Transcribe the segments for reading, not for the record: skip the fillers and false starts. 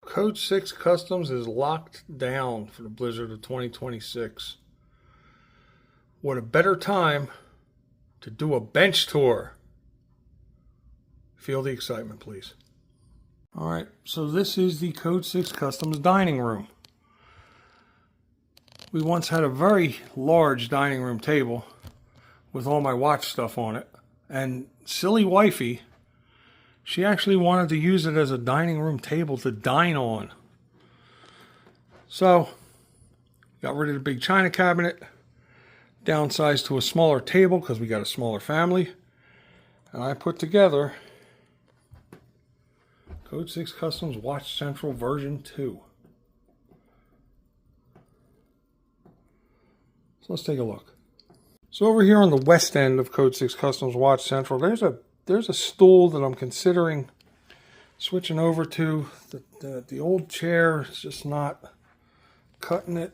Code 6 Customs is locked down for the Blizzard of 2026. What a better time to do a bench tour. Feel the excitement, please. All right, so this is the Code 6 Customs dining room. We once had a very large dining room table with all my watch stuff on it. And silly wifey, she actually wanted to use it as a dining room table to dine on. So, got rid of the big china cabinet, downsized to a smaller table because we got a smaller family, and I put together Code 6 Customs Watch Central version 2. So let's take a look. So over here on the west end of Code 6 Customs Watch Central, there's a stool that I'm considering switching over to. The old chair is just not cutting it.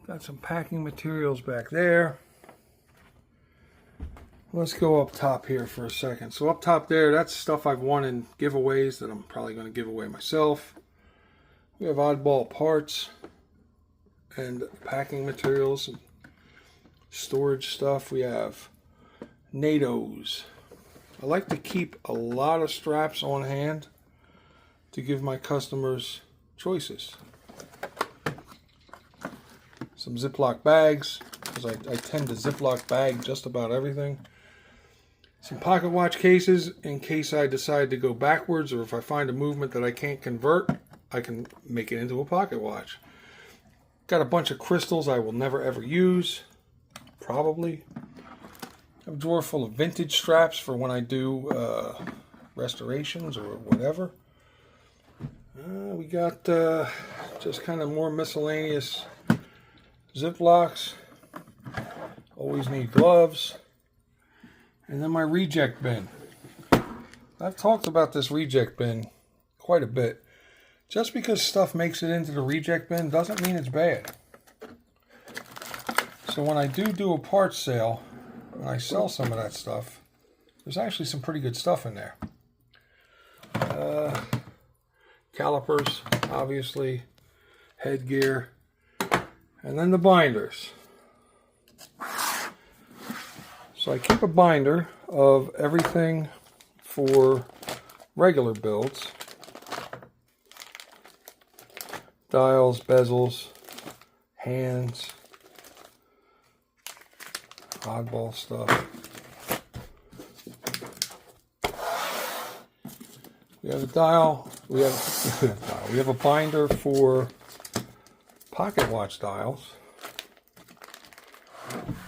Got some packing materials back there. Let's go up top here for a second. So up top there, that's stuff I've won in giveaways that I'm probably going to give away myself. We have oddball parts and packing materials and storage stuff. We have NATOs. I like to keep a lot of straps on hand to give my customers choices. Some Ziploc bags, because I tend to Ziploc bag just about everything. Some pocket watch cases in case I decide to go backwards, or if I find a movement that I can't convert, I can make it into a pocket watch. Got a bunch of crystals I will never ever use. Probably. I have a drawer full of vintage straps for when I do restorations or whatever. We got just kind of more miscellaneous Ziplocs. Always need gloves. And then my reject bin. I've talked about this reject bin quite a bit. Just because stuff makes it into the reject bin doesn't mean it's bad. So when I do a parts sale, when I sell some of that stuff, there's actually some pretty good stuff in there. Calipers, obviously, headgear, and then the binders. So I keep a binder of everything for regular builds. Dials, bezels, hands, oddball stuff. We have a dial. We have a binder for pocket watch dials.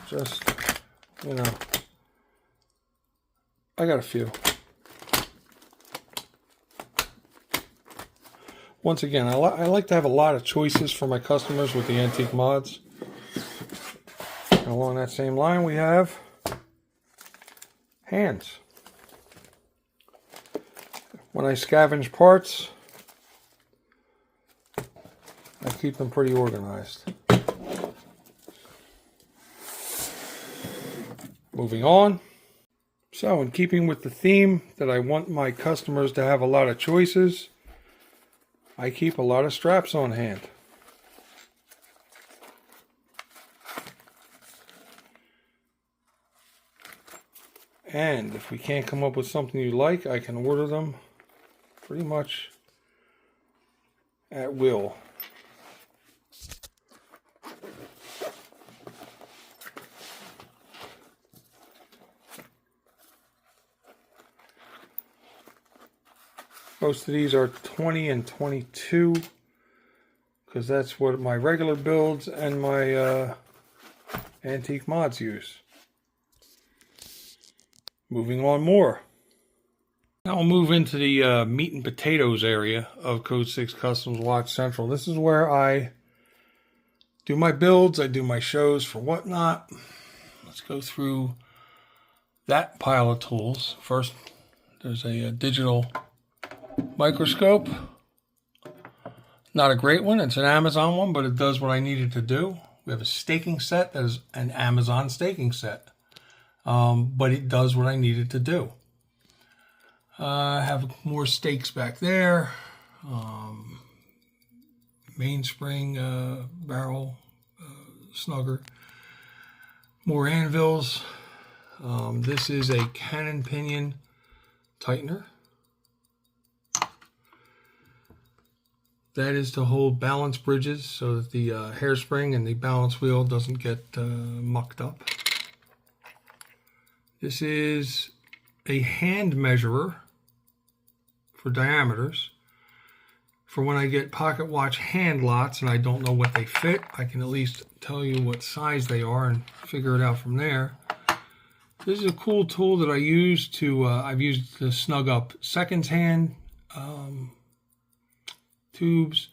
Just, you know, I got a few. Once again, I like to have a lot of choices for my customers with the antique mods. And along that same line, we have hands. When I scavenge parts, I keep them pretty organized. Moving on. So, in keeping with the theme that I want my customers to have a lot of choices, I keep a lot of straps on hand. And if we can't come up with something you like, I can order them pretty much at will. Most of these are 20 and 22 because that's what my regular builds and my antique mods use. Moving on more. Now we'll move into the meat and potatoes area of Code 6 Customs Watch Central. This is where I do my builds, I do my shows for whatnot. Let's go through that pile of tools. First, there's a digital microscope. Not a great one. It's an Amazon one, but it does what I need it to do. We have a staking set that is an Amazon staking set. But it does what I need it to do. I have more stakes back there. Mainspring barrel snugger. More anvils. This is a cannon pinion tightener. That is to hold balance bridges so that the hairspring and the balance wheel doesn't get mucked up. This is a hand measurer for diameters. For when I get pocket watch hand lots and I don't know what they fit, I can at least tell you what size they are and figure it out from there. This is a cool tool that I use to, I've used to snug up seconds hand tubes.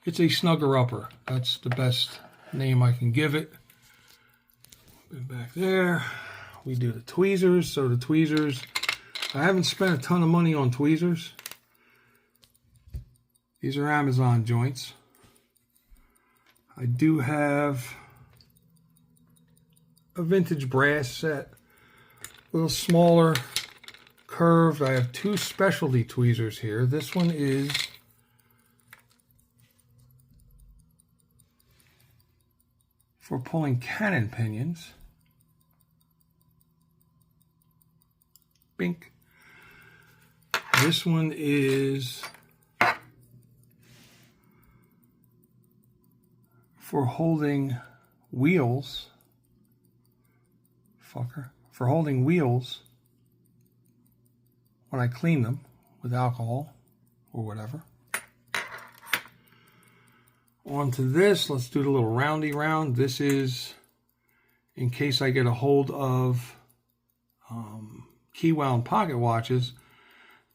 It's a snugger upper. That's the best name I can give it. Back there, we do the tweezers. So the tweezers, I haven't spent a ton of money on tweezers. These are Amazon joints. I do have a vintage brass set, a little smaller, curved. I have two specialty tweezers here. This one is for pulling cannon pinions. Bink. This one is for holding wheels. For holding wheels when I clean them with alcohol or whatever. On to this, let's do the little roundy round. This is in case I get a hold of key wound pocket watches.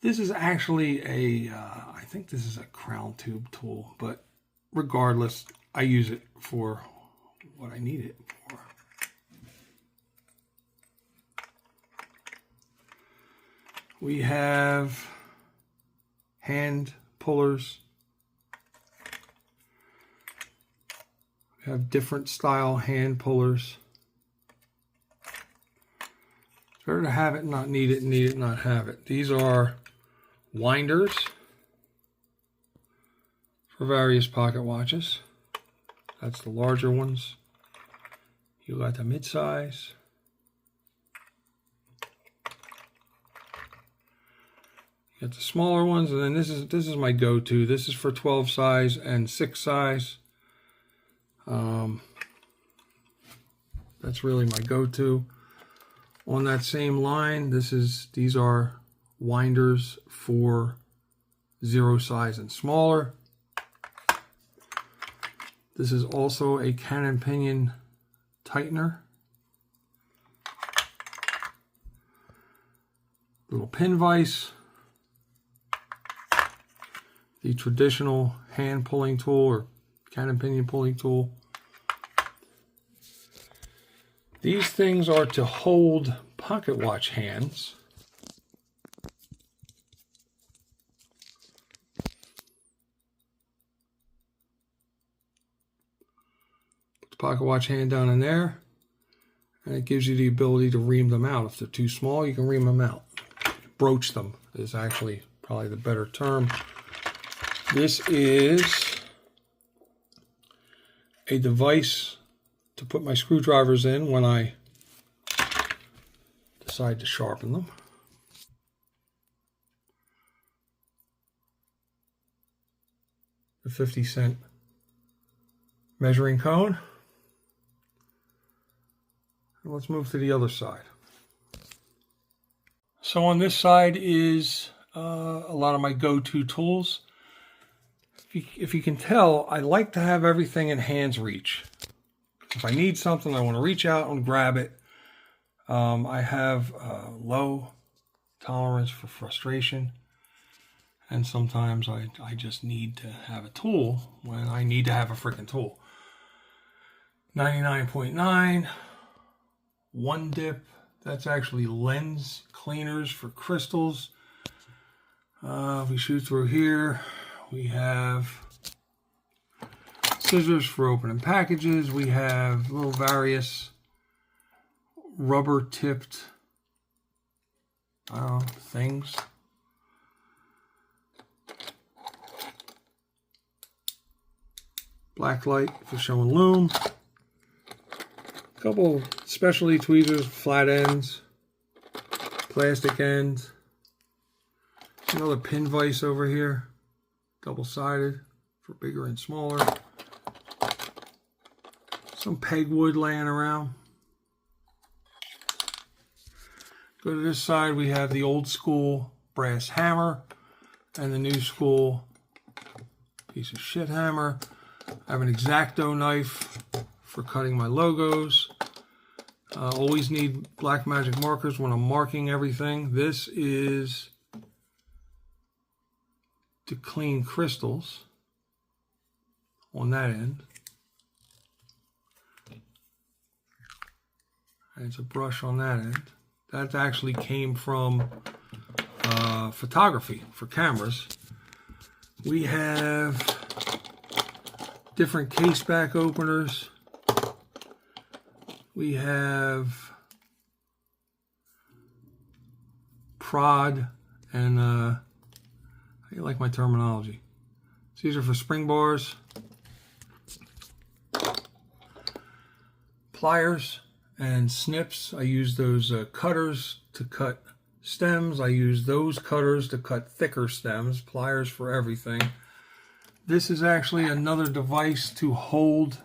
This is actually a, I think this is a crown tube tool, but regardless, I use it for what I need it for. We have hand pullers. We have different style hand pullers. It's better to have it and not need it, need it not have it. These are winders for various pocket watches. That's the larger ones. You got the mid-size. You got the smaller ones, and then this is my go-to. This is for 12 size and 6 size. That's really my go-to. On that same line, these are winders for 0 size and smaller. This is also a cannon pinion tightener. Little pin vise. The traditional hand pulling tool or cannon pinion pulling tool. These things are to hold pocket watch hands. Put the pocket watch hand down in there, and it gives you the ability to ream them out. If they're too small, you can ream them out. Broach them is actually probably the better term. This is a device to put my screwdrivers in when I decide to sharpen them. The 50-cent measuring cone. And let's move to the other side. So on this side is a lot of my go-to tools. If you can tell, I like to have everything in hand's reach. If I need something, I want to reach out and grab it. I have low tolerance for frustration. And sometimes I just need to have a tool when I need to have a freaking tool. 99.9, one dip. That's actually lens cleaners for crystals. If we shoot through here, we have scissors for opening packages. We have little various rubber tipped things. black light for showing lume. A couple specialty tweezers, flat ends, plastic ends. Another pin vise over here, double-sided for bigger and smaller. Some pegwood laying around. Go to this side, we have the old school brass hammer and the new school piece of shit hammer. I have an X-Acto knife for cutting my logos. Always need black magic markers when I'm marking everything. This is to clean crystals on that end. And it's a brush on that end. That actually came from photography for cameras. We have different case back openers. We have prod and how do you like my terminology? These are for spring bars. Pliers and snips. I use those cutters to cut stems. I use those cutters to cut thicker stems. Pliers for everything. This is actually another device to hold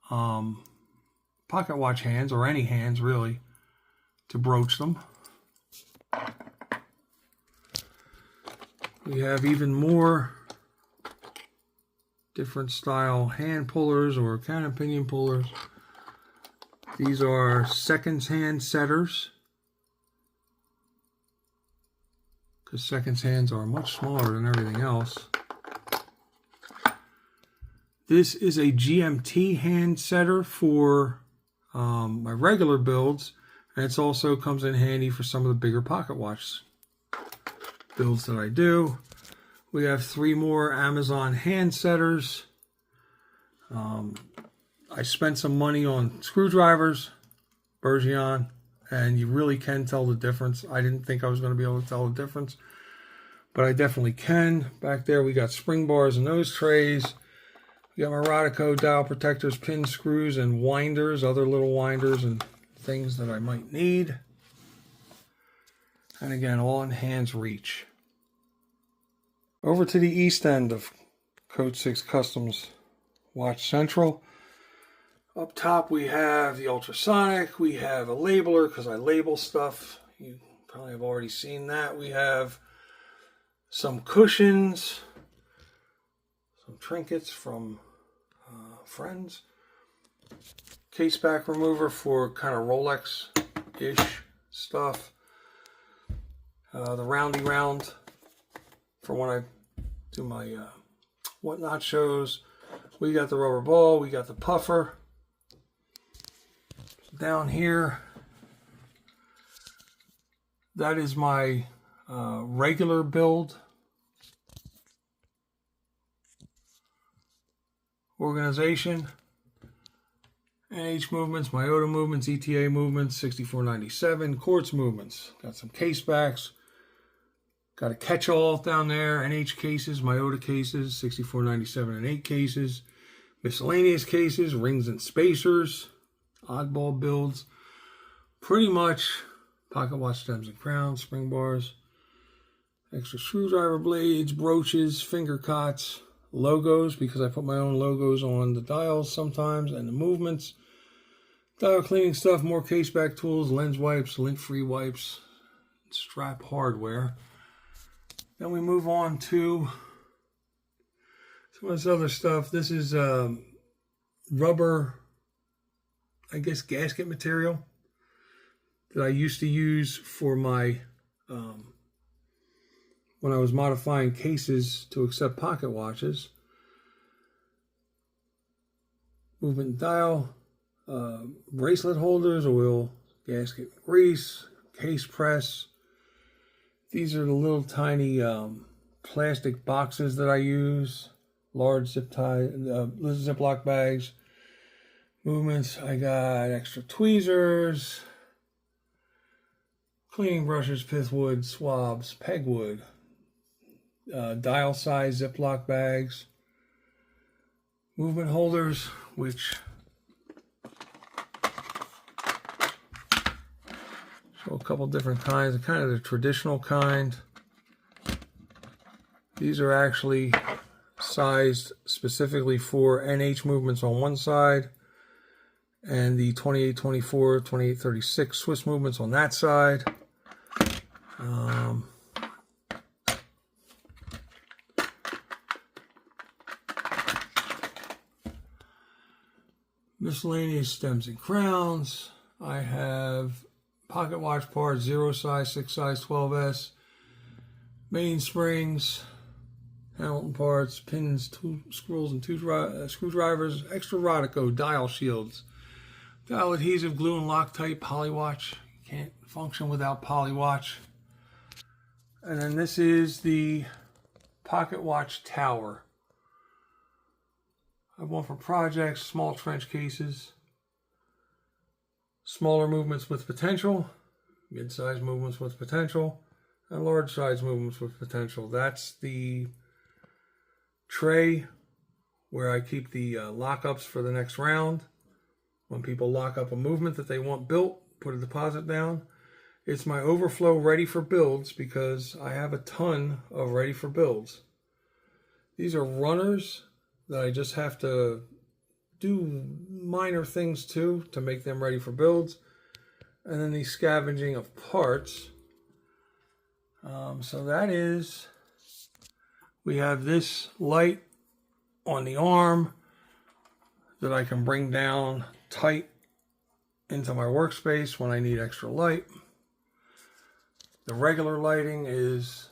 pocket watch hands, or any hands really, to broach them. We have even more different style hand pullers or cannon pinion pullers. These are seconds hand setters, because seconds hands are much smaller than everything else. This is a GMT hand setter for my regular builds, and it also comes in handy for some of the bigger pocket watch builds that I do. We have 3 more Amazon hand setters. I spent some money on screwdrivers, Bergeon, and you really can tell the difference. I didn't think I was going to be able to tell the difference, but I definitely can. Back there we got spring bars and nose trays. We got my Rodico dial protectors, pin screws, and winders, other little winders and things that I might need. And again, all in hand's reach. Over to the east end of Code 6 Customs Watch Central. Up top we have the ultrasonic. We have a labeler because I label stuff. You probably have already seen that. We have some cushions, some trinkets from friends. Case back remover for kind of Rolex-ish stuff. The roundy round for when I do my whatnot shows. We got the rubber ball. We got the puffer. Down here, that is my regular build organization. NH movements, Miyota movements, ETA movements, 6497, quartz movements. Got some case backs. Got a catch-all down there, NH cases, Miyota cases, 6497 and 8 cases. Miscellaneous cases, rings and spacers, oddball builds. Pretty much pocket watch stems and crowns, spring bars, extra screwdriver blades, brooches, finger cots, logos, because I put my own logos on the dials sometimes, and the movements. Dial cleaning stuff, more case back tools, lens wipes, lint-free wipes, strap hardware. Then we move on to some of this other stuff. This is rubber, I guess, gasket material that I used to use for my when I was modifying cases to accept pocket watches. Movement dial, bracelet holders, oil, gasket grease, case press. These are the little tiny plastic boxes that I use. Large zip tie, Ziploc bags. Movements, I got extra tweezers, cleaning brushes, pithwood, swabs, pegwood, dial size Ziploc bags, movement holders, which show a couple different kinds, kind of the traditional kind. These are actually sized specifically for NH movements on one side and the 2824, 2836 Swiss movements on that side. Miscellaneous stems and crowns. I have pocket watch parts, 0 size, 6 size, 12S, mainsprings, Hamilton parts, pins, screws and screwdrivers, extra Rodico dial shields, dial adhesive, glue and Loctite, Polywatch. You can't function without Polywatch. And then this is the pocket watch tower. I have one for projects, small trench cases, smaller movements with potential, mid-size movements with potential, and large-size movements with potential. That's the tray where I keep the lockups for the next round. When people lock up a movement that they want built, put a deposit down. It's my overflow ready for builds because I have a ton of ready for builds. These are runners that I just have to do minor things to make them ready for builds. And then the scavenging of parts. So that is, we have this light on the arm that I can bring down tight into my workspace when I need extra light. The regular lighting is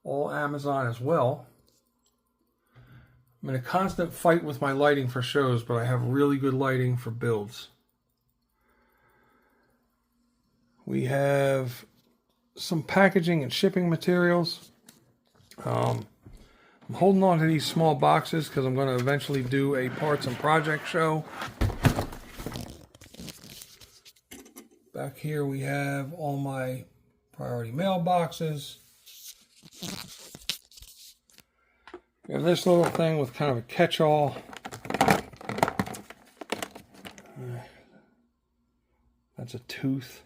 all Amazon as well. I'm in a constant fight with my lighting for shows, but I have really good lighting for builds. We have some packaging and shipping materials. I'm holding on to these small boxes because I'm going to eventually do a parts and project show. Back here we have all my priority mailboxes. We have this little thing with kind of a catch-all. That's a tooth.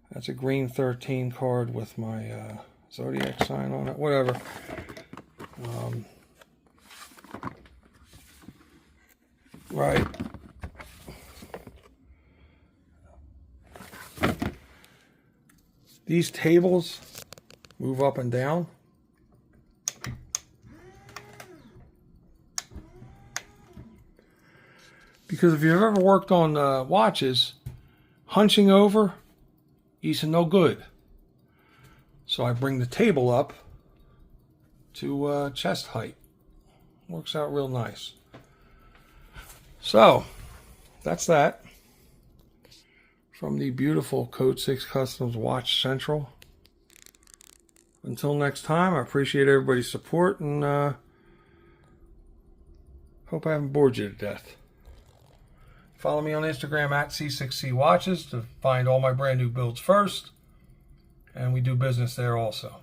That's a green 13 card with my Zodiac sign on it. Whatever. Right. These tables move up and down. Because if you've ever worked on watches, hunching over is no good. So I bring the table up to chest height. Works out real nice. So, that's that. From the beautiful Code 6 Customs Watch Central. Until next time, I appreciate everybody's support and hope I haven't bored you to death. Follow me on Instagram at C6C Watches to find all my brand new builds first. And we do business there also.